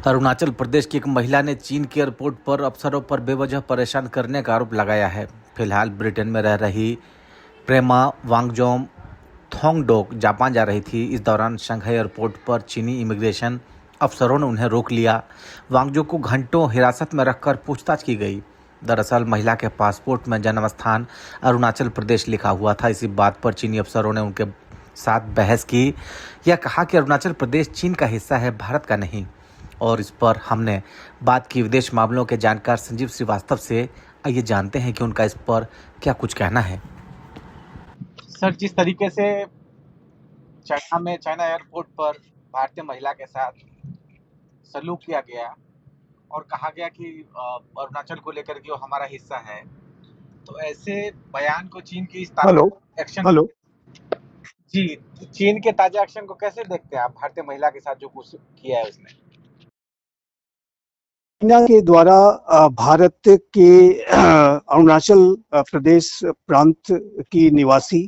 अरुणाचल प्रदेश की एक महिला ने चीन के एयरपोर्ट पर अफसरों पर बेवजह परेशान करने का आरोप लगाया है। फिलहाल ब्रिटेन में रह रही प्रेमा वांगजोम थोंगडोक जापान जा रही थी। इस दौरान शंघाई एयरपोर्ट पर चीनी इमिग्रेशन अफसरों ने उन्हें रोक लिया। वांगजो को घंटों हिरासत में रखकर पूछताछ की गई। दरअसल महिला के पासपोर्ट में जन्म स्थान अरुणाचल प्रदेश लिखा हुआ था। इसी बात पर चीनी अफसरों ने उनके साथ बहस की। यह कहा कि अरुणाचल प्रदेश चीन का हिस्सा है, भारत का नहीं। और इस पर हमने बात की विदेश मामलों के जानकार संजीव श्रीवास्तव से। आइए जानते हैं कि उनका इस पर क्या कुछ कहना है। सर, जिस तरीके से चाइना एयरपोर्ट पर भारतीय महिला के साथ सलूक किया गया और कहा गया कि अरुणाचल को लेकर के वो हमारा हिस्सा है, तो ऐसे बयान को चीन की इस ताज़ा एक्शन हेलो जी चीन के ताज़ा एक्शन को कैसे देखते हैं आप? भारतीय महिला के साथ जो कुछ किया है उसने। चाइना के द्वारा भारत के अरुणाचल प्रदेश प्रांत की निवासी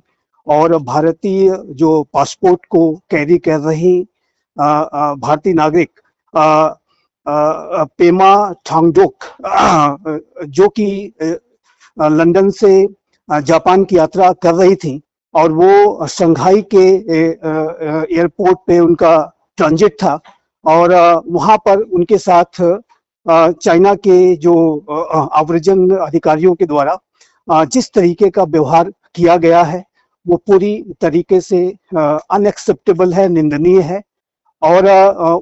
और भारतीय जो पासपोर्ट को कैरी कर रही भारतीय नागरिक पेमा थांगडोक जो कि लंदन से जापान की यात्रा कर रही थी और वो शंघाई के एयरपोर्ट पे उनका ट्रांजिट था और वहां पर उनके साथ चाइना के जो आव्रजन अधिकारियों के द्वारा जिस तरीके का व्यवहार किया गया है वो पूरी तरीके से अनएक्सेप्टेबल है, निंदनीय है। और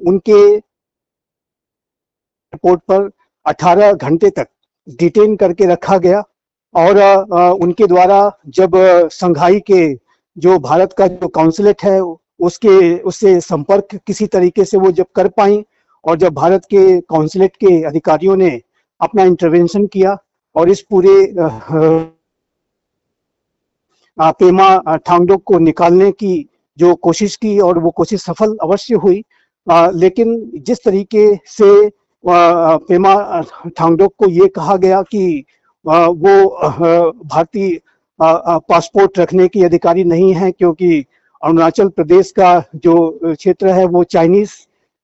उनके एयरपोर्ट पर 18 घंटे तक डिटेन करके रखा गया और उनके द्वारा जब शंघाई के जो भारत का जो काउंसलेट है उससे संपर्क किसी तरीके से वो जब कर पाई और जब भारत के काउंसलेट के अधिकारियों ने अपना इंटरवेंशन किया और इस पूरे पेमा थांगडोक को निकालने की जो कोशिश की और वो कोशिश सफल अवश्य हुई, लेकिन जिस तरीके से पेमा थांगडोक को ये कहा गया कि वो भारतीय पासपोर्ट रखने की अधिकारी नहीं है क्योंकि अरुणाचल प्रदेश का जो क्षेत्र है वो चाइनीज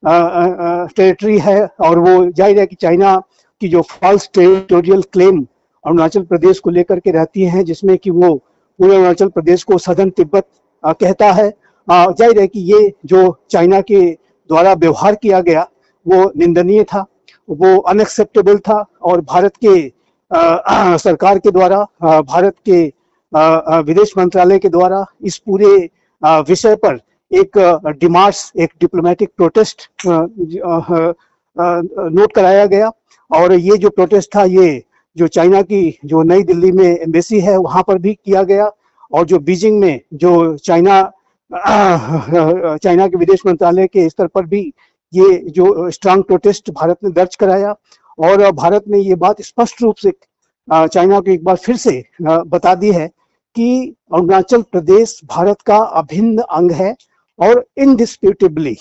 टेरिटरी है और वो जाहिर है कि चाइना की जो false territorial claim Arunachal Pradesh को लेकर के रहती हैं जिसमें कि वो पूरे अरुणाचल प्रदेश को सदर्न तिब्बत कहता है। जाहिर है कि ये जो चाइना के द्वारा व्यवहार किया गया वो निंदनीय था, वो अनएक्सेप्टेबल था और भारत के सरकार के द्वारा भारत के विदेश मंत्रालय के द्वारा इस पूरे विषय पर एक डिमार्च, एक डिप्लोमेटिक प्रोटेस्ट नोट कराया गया और ये जो प्रोटेस्ट था ये जो चाइना की जो नई दिल्ली में एम्बेसी है वहां पर भी किया गया और जो बीजिंग में जो चाइना के विदेश मंत्रालय के स्तर पर भी ये जो स्ट्रांग प्रोटेस्ट भारत ने दर्ज कराया और भारत ने ये बात स्पष्ट रूप से चाइना को एक बार फिर से बता दी है कि अरुणाचल प्रदेश भारत का अभिन्न अंग है और इनडिस्प्यूटेबली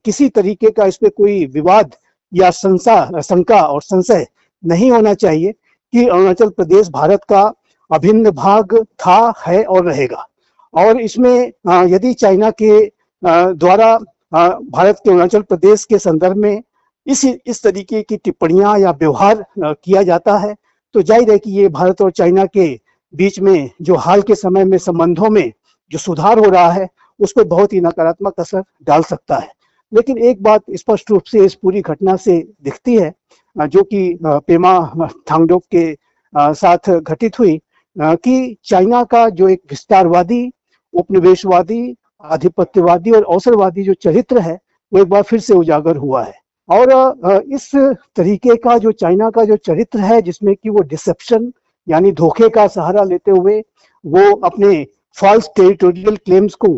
किसी तरीके का इस पे कोई विवाद या शंका और संशय नहीं होना चाहिए कि अरुणाचल प्रदेश भारत का अभिन्न भाग था, है और रहेगा। और इसमें यदि चाइना के द्वारा भारत के अरुणाचल प्रदेश के संदर्भ में इस तरीके की टिप्पणियां या व्यवहार किया जाता है तो जाहिर है कि ये भारत और चाइना के बीच में जो हाल के समय में संबंधों में जो सुधार हो रहा है उस पर बहुत ही नकारात्मक असर डाल सकता है। लेकिन एक बात स्पष्ट रूप से इस पूरी घटना से दिखती है जो कि पेमा थांगडोक के साथ घटित हुई कि चाइना का जो एक विस्तारवादी, उपनिवेशवादी, आधिपत्यवादी और अवसरवादी जो चरित्र है वो एक बार फिर से उजागर हुआ है। और इस तरीके का जो चाइना का जो चरित्र है जिसमें कि वो डिसेप्शन यानी धोखे का सहारा लेते हुए वो अपने फॉल्स टेरिटोरियल क्लेम्स को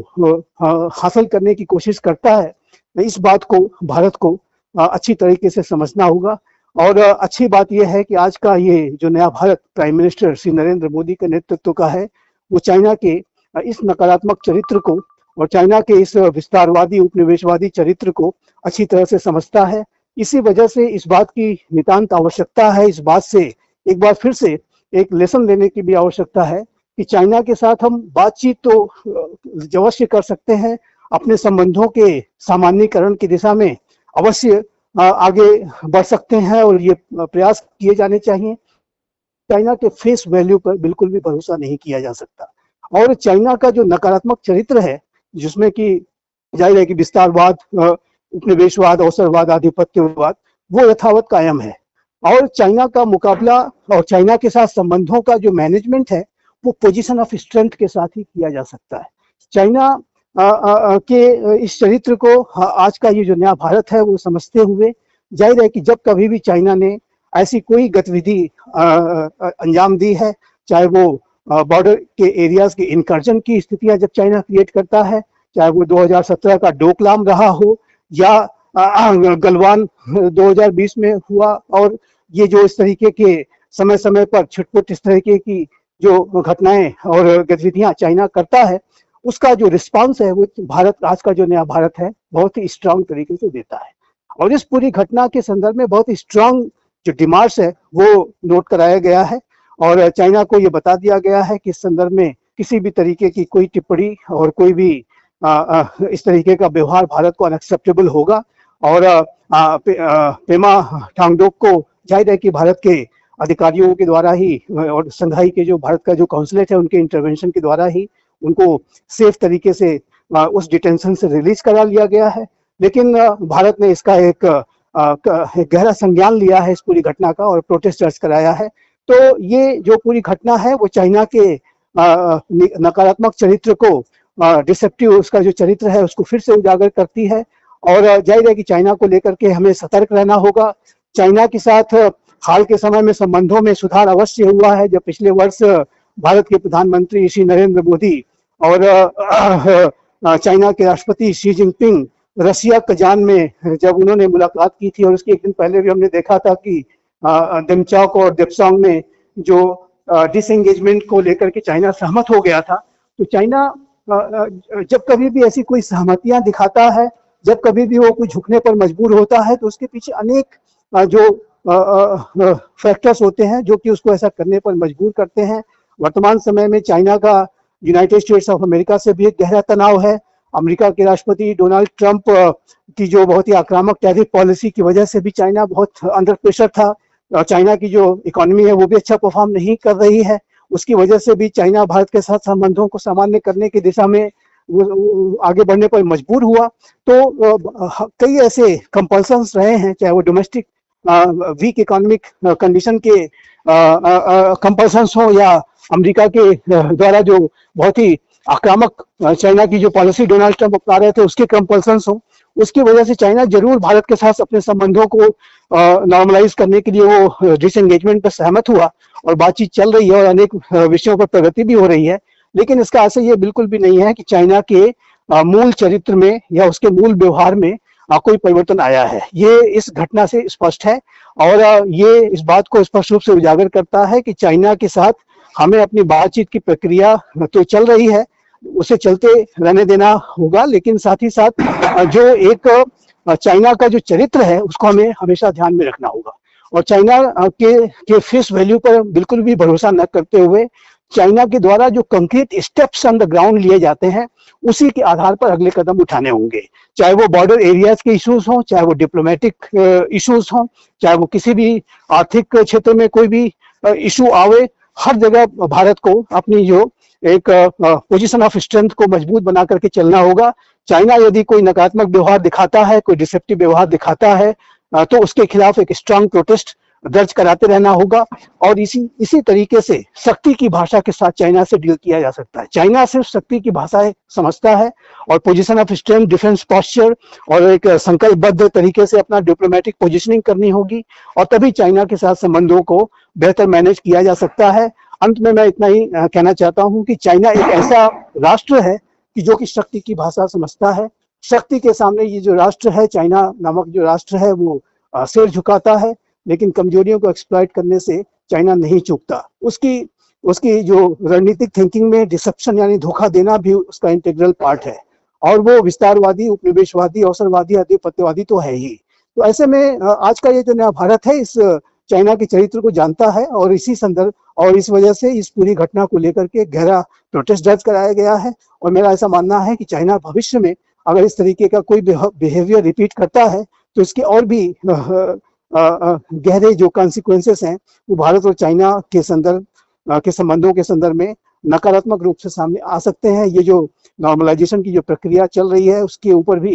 हासिल करने की कोशिश करता है, इस बात को भारत को अच्छी तरीके से समझना होगा। और अच्छी बात यह है कि आज का ये जो नया भारत प्राइम मिनिस्टर श्री नरेंद्र मोदी के नेतृत्व का है वो चाइना के इस नकारात्मक चरित्र को और चाइना के इस विस्तारवादी उपनिवेशवादी चरित्र को अच्छी तरह से समझता है। इसी वजह से इस बात की नितांत आवश्यकता है, इस बात से एक बार फिर से एक लेसन लेने की भी आवश्यकता है कि चाइना के साथ हम बातचीत तो अवश्य कर सकते हैं, अपने संबंधों के सामान्यीकरण की दिशा में अवश्य आगे बढ़ सकते हैं और ये प्रयास किए जाने चाहिए। चाइना के फेस वैल्यू पर बिल्कुल भी भरोसा नहीं किया जा सकता और चाइना का जो नकारात्मक चरित्र है, जिसमें कि जाहिर है कि विस्तारवाद, उपनिवेशवाद, अवसरवाद, आधिपत्यवाद, वो यथावत कायम है और चाइना का मुकाबला और चाइना के साथ संबंधों का जो मैनेजमेंट है वो पोजीशन ऑफ स्ट्रेंथ के साथ ही किया जा सकता है। चाइना के इस चरित्र को आज का ये जो नया भारत है वो समझते हुए जाहिर है कि जब कभी भी चाइना ने ऐसी कोई गतिविधि अंजाम दी है, चाहे वो बॉर्डर के एरियाज के इनकर्जन की स्थितियां जब चाइना क्रिएट करता है, चाहे वो 2017 का डोकलाम रहा हो या गलवान 2020 में हुआ, और ये जो इस तरीके के समय समय पर छिटपुट इस तरीके की जो घटनाएं और गतिविधियां चाइना करता है, उसका जो रिस्पांस है वो भारत, आज का जो नया भारत है, बहुत ही स्ट्रांग तरीके से देता है। और इस पूरी घटना के संदर्भ में बहुत ही स्ट्रांग जो डिमांड्स है वो नोट कराया गया है और चाइना को ये बता दिया गया है कि इस संदर्भ में किसी भी तरीके की कोई टिप्पणी और कोई भी इस तरीके का व्यवहार भारत को अनएक्सेप्टेबल होगा। और पेमा ठांगडोक को जाहिर है कि भारत के अधिकारियों के द्वारा ही और संघाई के जो भारत का जो काउंसलेट है उनके इंटरवेंशन के द्वारा ही उनको सेफ तरीके से उस डिटेंशन से रिलीज करा लिया गया है। लेकिन भारत ने इसका एक गहरा संज्ञान लिया है इस पूरी घटना का और प्रोटेस्ट दर्ज कराया है। तो ये जो पूरी घटना है वो चाइना के नकारात्मक चरित्र को, डिसेप्टिव उसका जो चरित्र है उसको फिर से उजागर करती है और जाहिर है कि चाइना को लेकर के हमें सतर्क रहना होगा। चाइना के साथ हाल के समय में संबंधों में सुधार अवश्य हुआ है। जब पिछले वर्ष भारत के प्रधानमंत्री श्री नरेंद्र मोदी और चाइना के राष्ट्रपति शी जिनपिंग रसिया कजान में जब उन्होंने मुलाकात की थी, और उसके एक दिन पहले भी हमने देखा था कि डेमचौक और देपसोंग में जो डिसएंगेजमेंट को लेकर के चाइना सहमत हो गया था। तो चाइना जब कभी भी ऐसी कोई सहमतियां दिखाता है, जब कभी भी वो कोई झुकने पर मजबूर होता है, तो उसके पीछे अनेक जो फैक्टर्स होते हैं जो कि उसको ऐसा करने पर मजबूर करते हैं। वर्तमान समय में चाइना का यूनाइटेड स्टेट्स ऑफ अमेरिका से भी एक गहरा तनाव है। अमेरिका के राष्ट्रपति डोनाल्ड ट्रंप की जो बहुत ही आक्रामक टैरिफ पॉलिसी की वजह से भी चाइना बहुत अंडर प्रेशर था। चाइना की जो इकोनॉमी है वो भी अच्छा परफॉर्म नहीं कर रही है, उसकी वजह से भी चाइना भारत के साथ संबंधों को सामान्य करने की दिशा में आगे बढ़ने पर मजबूर हुआ। तो कई ऐसे कंपल्सन्स रहे हैं, चाहे वो डोमेस्टिक वीक इकोनॉमिक कंडीशन के कंपल्सन्स हो या अमेरिका के द्वारा जो बहुत ही आक्रामक चाइना की जो पॉलिसी डोनाल्ड ट्रंप अपना रहे थे उसके कंपल्सन्स हो, उसकी वजह से चाइना जरूर भारत के साथ अपने संबंधों को नॉर्मलाइज करने के लिए वो डिसएंगेजमेंट पर सहमत हुआ और बातचीत चल रही है और अनेक विषयों पर प्रगति भी हो रही है। लेकिन इसका असर ये बिल्कुल भी नहीं है कि चाइना के मूल चरित्र में या उसके मूल व्यवहार में कोई परिवर्तन आया है। ये इस घटना से स्पष्ट है और ये इस बात को स्पष्ट रूप से उजागर करता है कि चाइना के साथ हमें अपनी बातचीत की प्रक्रिया तो चल रही है, उसे चलते रहने देना होगा, लेकिन साथ ही साथ जो एक चाइना का जो चरित्र है उसको हमें हमेशा ध्यान में रखना होगा और चाइना के फेस वैल्यू पर बिल्कुल भी भरोसा न करते हुए चाइना के द्वारा जो concrete steps on the ground लिए जाते हैं उसी के आधार पर अगले कदम उठाने होंगे। चाहे वो बॉर्डर एरियाज के इश्यूज हों, चाहे वो डिप्लोमेटिक इश्यूज हों, चाहे वो किसी भी आर्थिक क्षेत्र में कोई भी इशू आवे, हर जगह भारत को अपनी जो एक पोजीशन ऑफ स्ट्रेंथ को मजबूत बना करके चलना होगा। चाइना यदि कोई नकारात्मक व्यवहार दिखाता है, कोई डिसेप्टिव व्यवहार दिखाता है, तो उसके खिलाफ एक स्ट्रांग प्रोटेस्ट दर्ज कराते रहना होगा और इसी तरीके से शक्ति की भाषा के साथ चाइना से डील किया जा सकता है। चाइना सिर्फ शक्ति की भाषा समझता है और position of strength, defence posture और एक संकल्पबद्ध तरीके से अपना डिप्लोमेटिक पोजीशनिंग करनी होगी और तभी चाइना के साथ संबंधों को बेहतर मैनेज किया जा सकता है। अंत में मैं इतना ही कहना चाहता हूं कि चाइना एक ऐसा राष्ट्र है कि जो कि शक्ति की भाषा समझता है। शक्ति के सामने ये जो राष्ट्र है, चाइना नामक जो राष्ट्र है, वो सिर झुकाता है, लेकिन कमजोरियों को एक्सप्लॉइट करने से चाइना नहीं चूकता। उसकी जो रणनीतिक थिंकिंग में डिसेप्शन यानी धोखा देना भी उसका इंटीग्रल पार्ट है और वो विस्तारवादी, उपनिवेशवादी, अवसरवादी, आधिपत्यवादी तो है ही। तो ऐसे में आज का ये जो नया भारत है इस चाइना के चरित्र को जानता है और इसी संदर्भ और इस वजह से इस पूरी घटना को लेकर के गहरा प्रोटेस्ट दर्ज कराया गया है और मेरा ऐसा मानना है कि चाइना भविष्य में अगर इस तरीके का कोई बिहेवियर रिपीट करता है तो इसके और भी गहरे जो कॉन्सिक्वेंसेस हैं वो भारत और चाइना के के संबंधों के संदर्भ में नकारात्मक रूप से सामने आ सकते हैं। ये जो नॉर्मलाइजेशन की जो प्रक्रिया चल रही है उसके ऊपर भी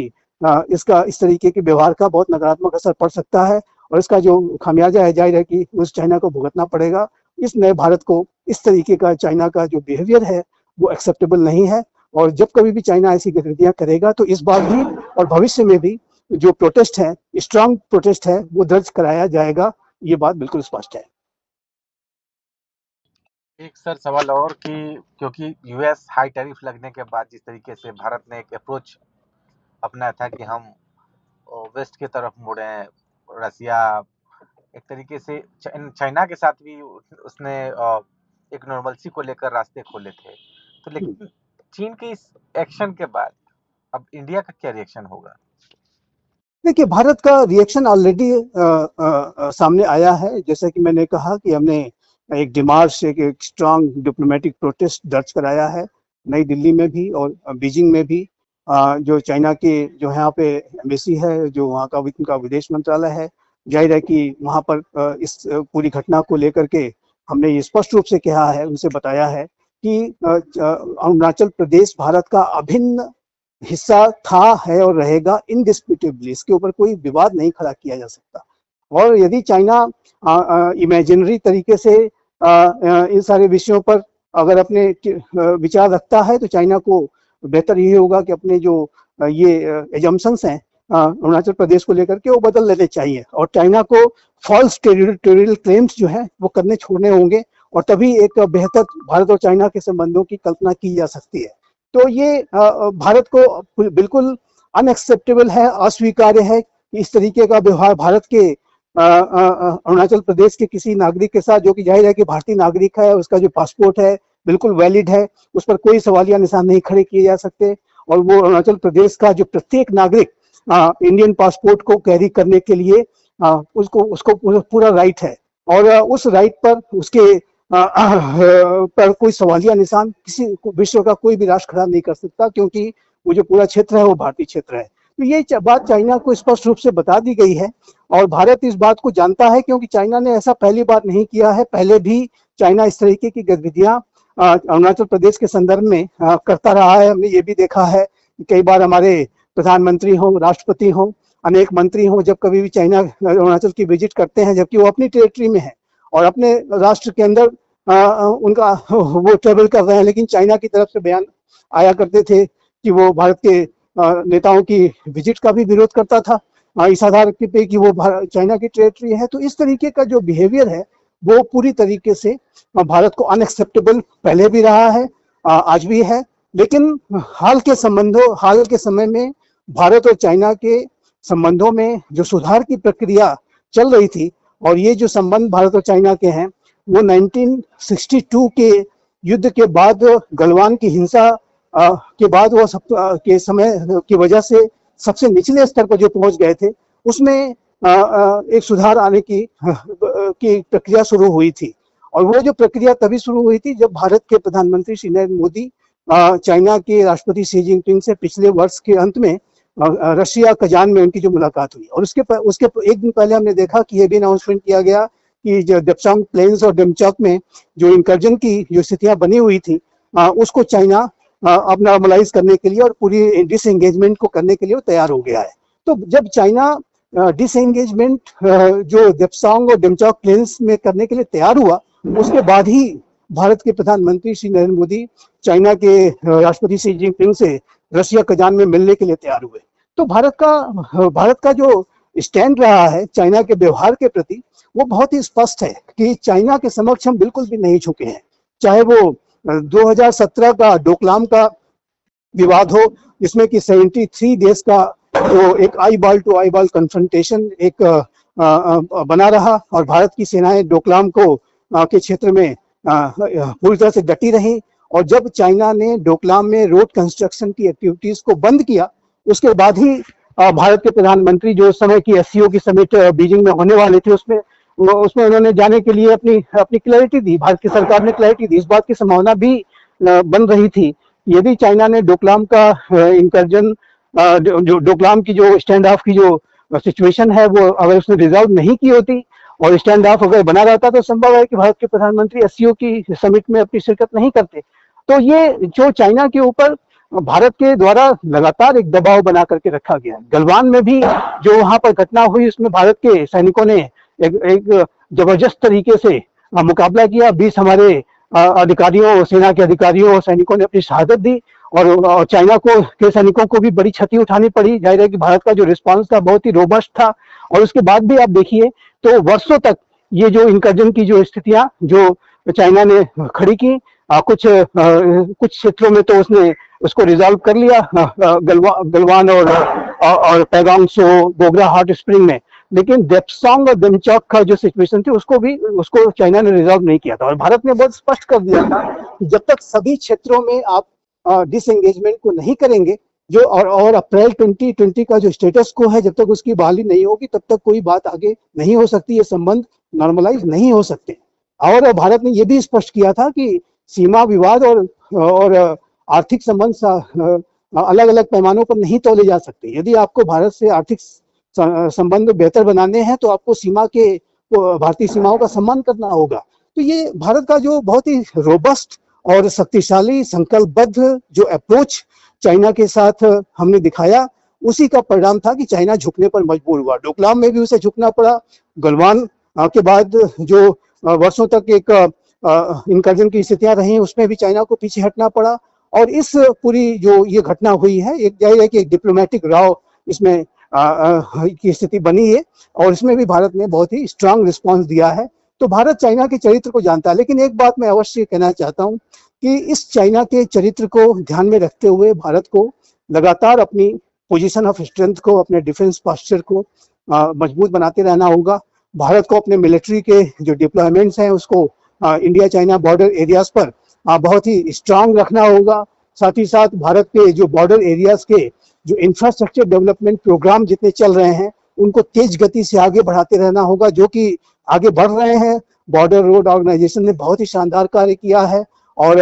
इसका इस तरीके के व्यवहार का बहुत नकारात्मक असर पड़ सकता है और इसका जो खामियाजा है जाहिर है कि उस चाइना को भुगतना पड़ेगा। इस नए भारत को इस तरीके का चाइना का जो बिहेवियर है वो एक्सेप्टेबल नहीं है और जब कभी भी चाइना ऐसी गतिविधियां करेगा तो इस बार भी और भविष्य में भी जो प्रोटेस्ट है, स्ट्रांग प्रोटेस्ट है, वो दर्ज कराया जाएगा। ये बात बिल्कुल स्पष्ट है। एक सर सवाल और कि क्योंकि यूएस हाई टैरिफ लगने के बाद जिस तरीके से भारत ने एक अप्रोच अपनाया था कि हम वेस्ट की तरफ मुड़े, रसिया एक तरीके से चाइना के साथ भी उसने एक नॉर्मलसी को लेकर रास्ते खोले थे। तो लेकिन चीन के इस एक्शन के बाद अब इंडिया का क्या रिएक्शन होगा? देखिए, भारत का रिएक्शन ऑलरेडी सामने आया है। जैसा कि मैंने कहा कि हमने एक डिमार्च, एक स्ट्रांग डिप्लोमेटिक प्रोटेस्ट दर्ज कराया है नई दिल्ली में भी और बीजिंग में भी। जो चाइना के जो यहाँ पे एम्बेसी है, जो वहाँ का उनका विदेश मंत्रालय है, जाहिर है कि वहाँ पर इस पूरी घटना को लेकर के हमने ये स्पष्ट रूप से कहा है, उनसे बताया है कि अरुणाचल प्रदेश भारत का अभिन्न हिस्सा था, है और रहेगा इनडिस्प्यूटेबली। इसके ऊपर कोई विवाद नहीं खड़ा किया जा सकता। और यदि चाइना इमेजिनरी तरीके से इन सारे विषयों पर अगर अपने विचार रखता है तो चाइना को बेहतर ये होगा कि अपने जो ये एजम्पशंस हैं अरुणाचल प्रदेश को लेकर के वो बदल लेने चाहिए और चाइना को फॉल्स टेरिटोरियल क्लेम्स जो है वो करने छोड़ने होंगे और तभी एक बेहतर भारत और चाइना के संबंधों की कल्पना की जा सकती है। तो ये भारत को बिल्कुल अनएक्सेप्टेबल है, अस्वीकार्य है कि इस तरीके का व्यवहार भारत के अरुणाचल प्रदेश के किसी नागरिक के साथ, जो कि जाहिर है कि भारतीय नागरिक है, उसका जो पासपोर्ट है बिल्कुल वैलिड है, उस पर कोई सवालिया निशान नहीं खड़े किए जा सकते और वो अरुणाचल प्रदेश का जो प्रत्येक नागरिक इंडियन पासपोर्ट को कैरी करने के लिए उसको पूरा राइट है और उस राइट पर उसके पर कोई सवालिया निशान किसी विश्व का कोई भी राष्ट्र खड़ा नहीं कर सकता, क्योंकि वो जो पूरा क्षेत्र है वो भारतीय क्षेत्र है। तो ये बात चाइना को स्पष्ट रूप से बता दी गई है और भारत इस बात को जानता है, क्योंकि चाइना ने ऐसा पहली बार नहीं किया है। पहले भी चाइना इस तरीके की गतिविधियां अरुणाचल प्रदेश के संदर्भ में करता रहा है। हमने ये भी देखा है कि कई बार हमारे प्रधानमंत्री हो, राष्ट्रपति हो, अनेक मंत्री हो, जब कभी भी चाइना अरुणाचल की विजिट करते हैं, जबकि वो अपनी टेरिटरी में है और अपने राष्ट्र के अंदर उनका वो ट्रेवल कर रहे हैं, लेकिन चाइना की तरफ से बयान आया करते थे कि वो भारत के नेताओं की विजिट का भी विरोध करता था इस आधार पे कि वो चाइना की टेरिटरी है। तो इस तरीके का जो बिहेवियर है वो पूरी तरीके से भारत को अनएक्सेप्टेबल पहले भी रहा है, आज भी है। लेकिन हाल के समय में भारत और चाइना के संबंधों में जो सुधार की प्रक्रिया चल रही थी और ये जो संबंध भारत और चाइना के हैं वो 1962 के युद्ध के बाद, गलवान की हिंसा के बाद वो के समय की वजह से सबसे निचले स्तर पर जो पहुंच गए थे, उसमें एक सुधार आने की प्रक्रिया शुरू हुई थी। और वो जो प्रक्रिया तभी शुरू हुई थी जब भारत के प्रधानमंत्री श्री नरेंद्र मोदी चाइना के राष्ट्रपति शी जिनपिंग से पिछले वर्ष के अंत में रशिया कजान में उनकी जो मुलाकात हुई और उसके एक दिन पहले हमने देखा कि ये भी अनाउंसमेंट किया गया कि जो देप्सांग प्लेन्स और डेमचौक में जो इंकर्जन की जो स्थितियां बनी हुई थी उसको चाइना अब नॉर्मलाइज करने के लिए और पूरी डिसएंगेजमेंट को करने के लिए वो तैयार हो गया है। तो जब चाइना डिसएंगेजमेंट जो देप्सांग और डेमचौक प्लेन्स में करने के लिए तैयार हुआ, उसके बाद ही भारत के प्रधानमंत्री श्री नरेंद्र मोदी चाइना के राष्ट्रपति शी जिनपिंग से रशिया कजान में मिलने के लिए तैयार हुए। तो भारत का जो स्टैंड रहा है चाइना के व्यवहार के प्रति वो बहुत ही स्पष्ट है कि चाइना के समक्ष हम बिल्कुल भी नहीं झुके हैं। चाहे वो 2017 का डोकलाम का विवाद हो, जिसमें कि 73 देश का जो एक eyeball to eyeball confrontation एक बना रहा और भारत की सेनाएं डोकलाम को के क्षेत्र में पूरी तरह से डटी रही। और जब चाइना ने डोकलाम में रोड कंस्ट्रक्शन की एक्टिविटीज को बंद किया, उसके बाद ही भारत के प्रधानमंत्री जो उस समय की एससीओ की समिट बीजिंग में होने वाले थे उसमें उन्होंने जाने के लिए अपनी क्लैरिटी दी। भारत की सरकार ने क्लैरिटी दी। इस बात की संभावना भी बन रही थी यदि चाइना ने डोकलाम का इंकर्जन, जो डोकलाम की जो स्टैंड ऑफ की जो सिचुएशन है वो अगर उसने रिजॉल्व नहीं की होती और स्टैंड ऑफ अगर बना रहता तो संभव है कि भारत के प्रधानमंत्री एससीओ की समिट में अपनी शिरकत नहीं करते। तो ये जो चाइना के ऊपर भारत के द्वारा लगातार एक दबाव बना करके रखा गया है। गलवान में भी जो वहां पर घटना हुई उसमें भारत के सैनिकों ने एक जबरदस्त तरीके से मुकाबला किया। 20 हमारे अधिकारियों, सेना के अधिकारियों और सैनिकों ने अपनी शहादत दी और चाइना को के सैनिकों को भी बड़ी क्षति उठानी पड़ी। जाहिर है कि भारत का जो रिस्पांस था बहुत ही रोबस्ट था और उसके बाद भी आप देखिए तो वर्षों तक ये जो इंकर्जन की जो स्थितियां जो चाइना ने खड़ी की, कुछ क्षेत्रों में तो उसने उसको रिजॉल्व कर लिया, गलवान और पैगांग सो, गोगरा हॉट स्प्रिंग में, लेकिन देप्सोंग और दमचौक का जो सिचुएशन थी उसको चाइना ने रिजॉल्व नहीं किया था। और भारत ने बहुत स्पष्ट कर दिया था कि जब तक सभी क्षेत्रों में आप डिसएंगेजमेंट को नहीं करेंगे जो और अप्रैल 2020 का जो स्टेटस को है जब तक उसकी बहाली नहीं होगी तब तक कोई बात आगे नहीं हो सकती, ये संबंध नॉर्मलाइज नहीं हो सकते। और भारत ने यह भी स्पष्ट किया था कि सीमा विवाद और आर्थिक संबंध अलग अलग पैमानों पर नहीं तोले जा सकते। यदि आपको भारत से आर्थिक संबंध बेहतर बनाने हैं तो आपको भारतीय सीमाओं का सम्मान करना होगा। तो ये भारत का जो बहुत ही रोबस्ट और शक्तिशाली संकल्पबद्ध जो अप्रोच चाइना के साथ हमने दिखाया, उसी का परिणाम था कि चाइना झुकने पर मजबूर हुआ। डोकलाम में भी उसे झुकना पड़ा। गलवान के बाद जो वर्षों तक एक इंकर्जन की स्थितियां रही उसमें भी चाइना को पीछे हटना पड़ा। और इस पूरी जो ये घटना हुई है, एक जाहिर है कि एक डिप्लोमेटिक राव इसमें की स्थिति बनी है और इसमें भी भारत ने बहुत ही स्ट्रांग रिस्पांस दिया है। तो भारत चाइना के चरित्र को जानता है, लेकिन एक बात मैं अवश्य कहना चाहता हूं कि इस चाइना के चरित्र को ध्यान में रखते हुए भारत को लगातार अपनी पोजीशन ऑफ स्ट्रेंथ को, अपने डिफेंस पास्चर को मजबूत बनाते रहना होगा। भारत को अपने मिलिट्री के जो डिप्लॉयमेंट्स हैं उसको इंडिया चाइना बॉर्डर एरियाज पर बहुत ही स्ट्रांग रखना होगा। साथ ही साथ भारत के जो बॉर्डर एरियाज के जो इंफ्रास्ट्रक्चर डेवलपमेंट प्रोग्राम जितने चल रहे हैं उनको तेज गति से आगे बढ़ाते रहना होगा, जो कि आगे बढ़ रहे हैं। बॉर्डर रोड ऑर्गेनाइजेशन ने बहुत ही शानदार कार्य किया है और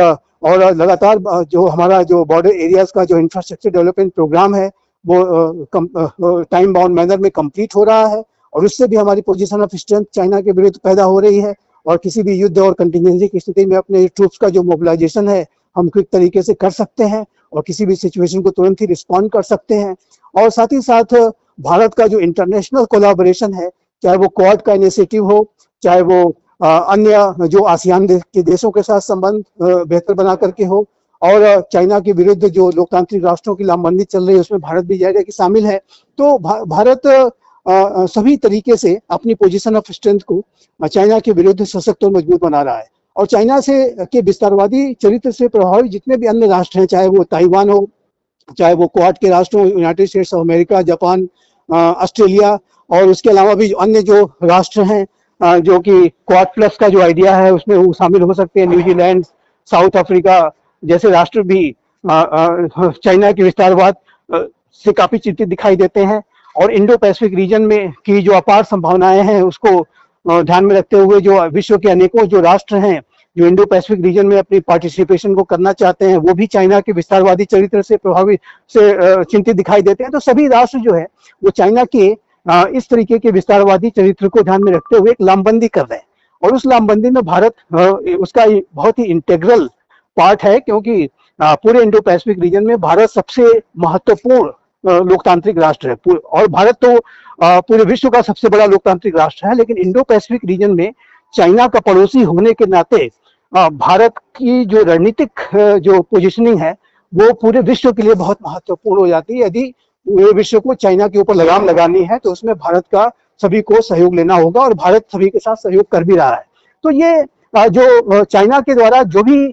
लगातार जो हमारा जो बॉर्डर एरियाज का जो इंफ्रास्ट्रक्चर डेवलपमेंट प्रोग्राम है वो टाइम बाउंड मैनर में कंप्लीट हो रहा है और उससे भी हमारी पोजीशन ऑफ स्ट्रेंथ चाइना के विरुद्ध पैदा हो रही है। और किसी भी युद्ध और कंटिजेंसी की स्थिति में अपने ट्रूप्स का जो मोबिलाइजेशन है हम क्विक तरीके से कर सकते हैं और किसी भी सिचुएशन को तुरंत ही रिस्पॉन्ड कर सकते हैं। और साथ ही साथ भारत का जो इंटरनेशनल कोलैबोरेशन है, चाहे वो क्वाड का इनिशिएटिव हो, चाहे वो अन्य जो आसियान के देशों के साथ संबंध बेहतर बना करके हो, और चाइना के विरुद्ध जो लोकतांत्रिक राष्ट्रों की लामबंदी चल रही है उसमें भारत भी जाहिर है कि शामिल है। तो भारत सभी तरीके से अपनी पोजीशन ऑफ स्ट्रेंथ को चाइना के विरुद्ध सशक्त और मजबूत बना रहा है। और चाइना से के विस्तारवादी चरित्र से प्रभावित जितने भी अन्य राष्ट्र हैं, चाहे वो ताइवान हो, चाहे वो क्वाड के राष्ट्र हो, United states of America, Japan, Australia, और उसके अलावा भी अन्य जो राष्ट्र हैं जो कि क्वाड प्लस का जो आइडिया है उसमें वो शामिल हो सकते हैं। न्यूजीलैंड, साउथ अफ्रीका जैसे राष्ट्र भी चाइना के विस्तारवाद से काफी चिंतित दिखाई देते हैं। और इंडो पैसिफिक रीजन में की जो अपार संभावनाएं हैं उसको ध्यान में रखते हुए जो विश्व के अनेकों जो राष्ट्र हैं जो इंडो पैसिफिक रीजन में अपनी पार्टिसिपेशन को करना चाहते हैं वो भी चाइना के विस्तारवादी चरित्र से प्रभावित से चिंतित दिखाई देते हैं। तो सभी राष्ट्र जो है वो चाइना के इस तरीके के विस्तारवादी चरित्र को ध्यान में रखते हुए एक लामबंदी कर रहे हैं और उस लामबंदी में भारत उसका बहुत ही इंटेग्रल पार्ट है, क्योंकि पूरे इंडो पैसिफिक रीजन में भारत सबसे महत्वपूर्ण लोकतांत्रिक राष्ट्र है। और भारत तो पूरे विश्व का सबसे बड़ा लोकतांत्रिक राष्ट्र है, लेकिन इंडो पैसिफिक रीजन में चाइना का पड़ोसी होने के नाते भारत की जो रणनीतिक जो पोजीशनिंग है वो पूरे विश्व के लिए बहुत महत्वपूर्ण हो जाती है। यदि पूरे विश्व को चाइना के ऊपर लगाम लगानी है तो उसमें भारत का सभी को सहयोग लेना होगा और भारत सभी के साथ सहयोग कर भी रहा है। तो ये जो चाइना के द्वारा जो भी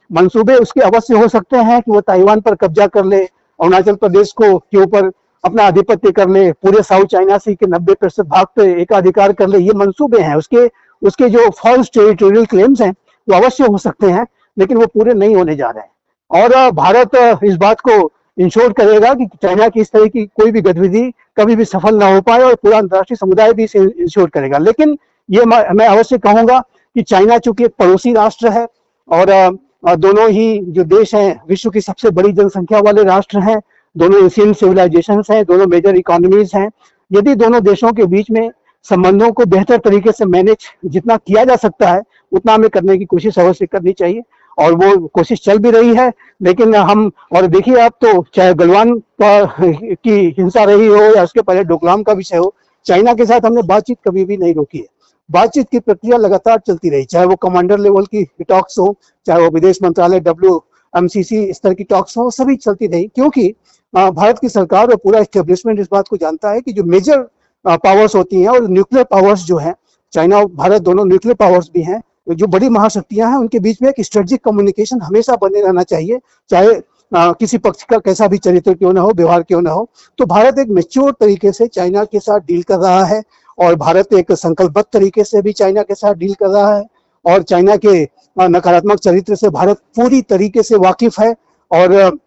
मंसूबे उसके अवश्य हो सकते हैं कि वो ताइवान पर कब्जा कर ले, अरुणाचल प्रदेश को के ऊपर अपना आधिपत्य कर ले, पूरे साउथ चाइना सी के 90% भाग पे एकाधिकार कर ले, ये मंसूबे हैं। उसके जो फॉल्स टेरिटोरियल क्लेम्स हैं वो अवश्य हो सकते हैं, लेकिन वो पूरे नहीं होने जा रहे हैं। और भारत इस बात को इंश्योर करेगा कि चाइना की इस तरह की कोई भी गतिविधि कभी भी सफल ना हो पाए और पूरा अंतर्राष्ट्रीय समुदाय भी इसे इंश्योर करेगा। लेकिन ये मैं अवश्य कहूंगा कि चाइना चूंकि एक पड़ोसी राष्ट्र है और दोनों ही जो देश हैं विश्व की सबसे बड़ी जनसंख्या वाले राष्ट्र हैं, दोनों एशियन सिविलाइजेशंस हैं, दोनों मेजर इकोनॉमीज हैं, यदि दोनों देशों के बीच में संबंधों को बेहतर तरीके से मैनेज जितना किया जा सकता है उतना हमें करने की कोशिश अवश्य करनी चाहिए, और वो कोशिश चल भी रही है। लेकिन हम, और देखिए आप, तो चाहे गलवान की हिंसा रही हो या उसके पहले डोकलाम का विषय हो, चाइना के साथ हमने बातचीत कभी भी नहीं रोकी है। बातचीत की प्रक्रिया लगातार चलती रही, चाहे वो कमांडर लेवल की टॉक्स हो, चाहे वो विदेश मंत्रालय WMCC स्तर की टॉक्स हो, सभी चलती रही, क्योंकि भारत की सरकार और पूरा एस्टेब्लिशमेंट इस बात को जानता है कि जो मेजर पावर्स होती हैं और न्यूक्लियर पावर्स जो हैं, चाइना और भारत दोनों न्यूक्लियर पावर्स भी हैं, जो बड़ी महाशक्तियां हैं, उनके बीच में एक स्ट्रेटेजिक कम्युनिकेशन हमेशा बने रहना चाहिए, चाहे किसी पक्ष का कैसा भी चरित्र क्यों ना हो, व्यवहार क्यों ना हो। तो भारत एक मैच्योर तरीके से चाइना के साथ डील कर रहा है, और भारत एक संकल्पबद्ध तरीके से भी चाइना के साथ डील कर रहा है, और चाइना के नकारात्मक चरित्र से भारत पूरी तरीके से वाकिफ है। और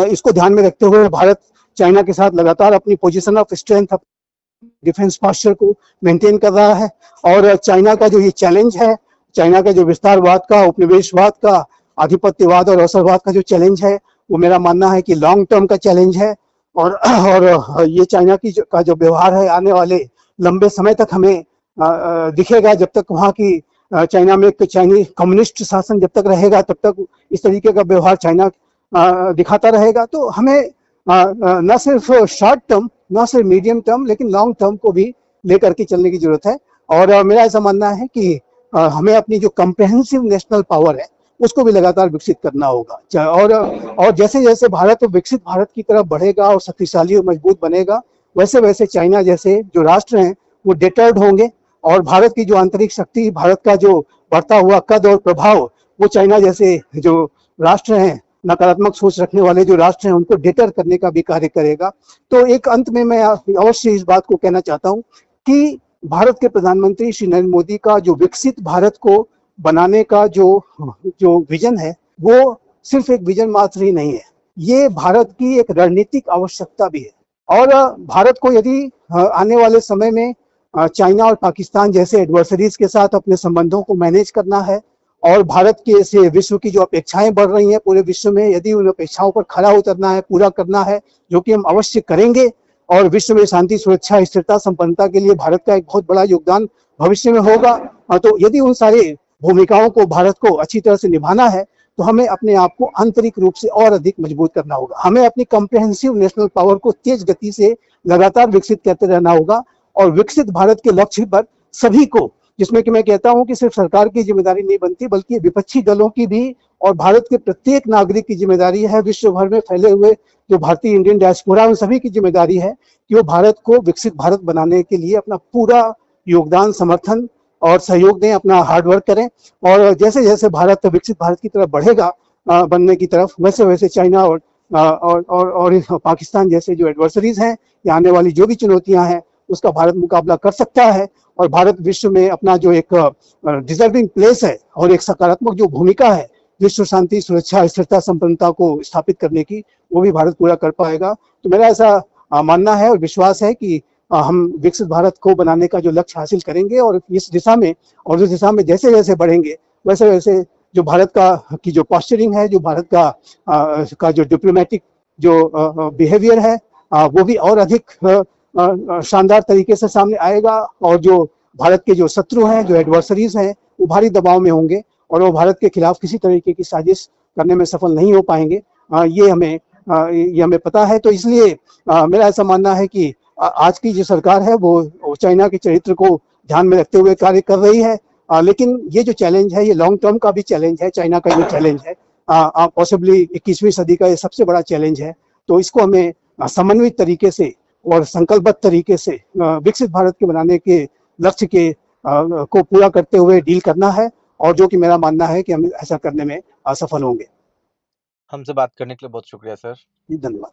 इसको ध्यान में रखते हुए भारत चाइना के साथ लगातार अपनी position of strength, defence posture को मेंटेन कर रहा है। और चाइना का जो ये चैलेंज है, चाइना का जो विस्तारवाद का, उपनिवेशवाद का, आधिपत्यवाद और अवसरवाद का जो चैलेंज है, वो मेरा मानना है कि लॉन्ग टर्म का चैलेंज है। और ये चाइना का जो व्यवहार है आने वाले लंबे समय तक हमें दिखेगा। जब तक वहाँ की चाइना में एक चाइनीज कम्युनिस्ट शासन जब तक रहेगा, तब तक इस तरीके का व्यवहार चाइना दिखाता रहेगा। तो हमें न सिर्फ शॉर्ट टर्म, न सिर्फ मीडियम टर्म, लेकिन लॉन्ग टर्म को भी लेकर के चलने की जरूरत है। और मेरा ऐसा मानना है कि हमें अपनी जो कम्प्रेहेंसिव नेशनल पावर है उसको भी लगातार विकसित करना होगा। और जैसे जैसे भारत विकसित भारत की तरफ बढ़ेगा और शक्तिशाली और मजबूत बनेगा, वैसे वैसे चाइना जैसे जो राष्ट्र हैं वो डिटर्ड होंगे, और भारत की जो आंतरिक शक्ति, भारत का जो बढ़ता हुआ कद और प्रभाव, वो चाइना जैसे जो राष्ट्र हैं, नकारात्मक सोच रखने वाले जो राष्ट्र हैं, उनको डिटर करने का भी कार्य करेगा। तो एक अंत में मैं अवश्य इस बात को कहना चाहता हूँ कि भारत के प्रधानमंत्री श्री नरेंद्र मोदी का जो विकसित भारत को बनाने का जो विजन है, वो सिर्फ एक विजन मात्र ही नहीं है, ये भारत की एक रणनीतिक आवश्यकता भी है। और भारत को यदि आने वाले समय में चाइना और पाकिस्तान जैसे एडवर्सरीज के साथ अपने संबंधों को मैनेज करना है, और भारत के से विश्व की जो अपेक्षाएं बढ़ रही हैं पूरे विश्व में, यदि उन अपेक्षाओं पर खरा उतरना है, पूरा करना है, जो कि हम अवश्य करेंगे, और विश्व में शांति, सुरक्षा, स्थिरता, संपन्नता के लिए भारत का एक बहुत बड़ा योगदान भविष्य में होगा। तो यदि उन सारे भूमिकाओं को भारत को अच्छी तरह से निभाना है, तो हमें अपने आप को आंतरिक रूप से और अधिक मजबूत करना होगा। हमें अपनी कम्प्रेहेंसिव नेशनल पावर को तेज गति से लगातार विकसित करते रहना होगा, और विकसित भारत के लक्ष्य पर सभी को, जिसमें कि मैं कहता हूं कि सिर्फ सरकार की जिम्मेदारी नहीं बनती, बल्कि विपक्षी दलों की भी और भारत के प्रत्येक नागरिक की जिम्मेदारी है, विश्व भर में फैले हुए जो भारतीय इंडियन डायस्पोरा, उन सभी की जिम्मेदारी है कि वो भारत को विकसित भारत बनाने के लिए अपना पूरा योगदान, समर्थन और सहयोग दें, अपना हार्डवर्क करें। और जैसे जैसे भारत विकसित भारत की तरफ बढ़ेगा, बनने की तरफ, वैसे वैसे चाइना और पाकिस्तान जैसे जो एडवर्सरीज हैं, या आने वाली जो भी चुनौतियां हैं, उसका भारत मुकाबला कर सकता है, और भारत विश्व में अपना जो एक डिजर्विंग प्लेस है और एक सकारात्मक जो भूमिका है विश्व शांति, सुरक्षा, स्थिरता, संपन्नता को स्थापित करने की, वो भी भारत पूरा कर पाएगा। तो मेरा ऐसा मानना है और विश्वास है कि हम विकसित भारत को बनाने का जो लक्ष्य हासिल करेंगे, और इस दिशा में और उस दिशा में जैसे जैसे बढ़ेंगे, वैसे वैसे जो भारत की जो पॉस्चरिंग है, जो भारत का जो डिप्लोमेटिक जो बिहेवियर है, वो भी और अधिक शानदार तरीके से सामने आएगा। और जो भारत के जो शत्रु हैं, जो एडवर्सरीज हैं, वो भारी दबाव में होंगे, और वो भारत के खिलाफ किसी तरीके की साजिश करने में सफल नहीं हो पाएंगे। ये हमें पता है। तो इसलिए मेरा ऐसा मानना है कि आज की जो सरकार है वो चाइना के चरित्र को ध्यान में रखते हुए कार्य कर रही है। लेकिन ये जो चैलेंज है, ये लॉन्ग टर्म का भी चैलेंज है। चाइना का जो चैलेंज है पॉसिबली 21वीं सदी का ये सबसे बड़ा चैलेंज है। तो इसको हमें समन्वित तरीके से और संकल्पबद्ध तरीके से विकसित भारत के बनाने के लक्ष्य को पूरा करते हुए डील करना है, और जो कि मेरा मानना है कि हम ऐसा करने में असफल होंगे। हमसे बात करने के लिए बहुत शुक्रिया सर। धन्यवाद।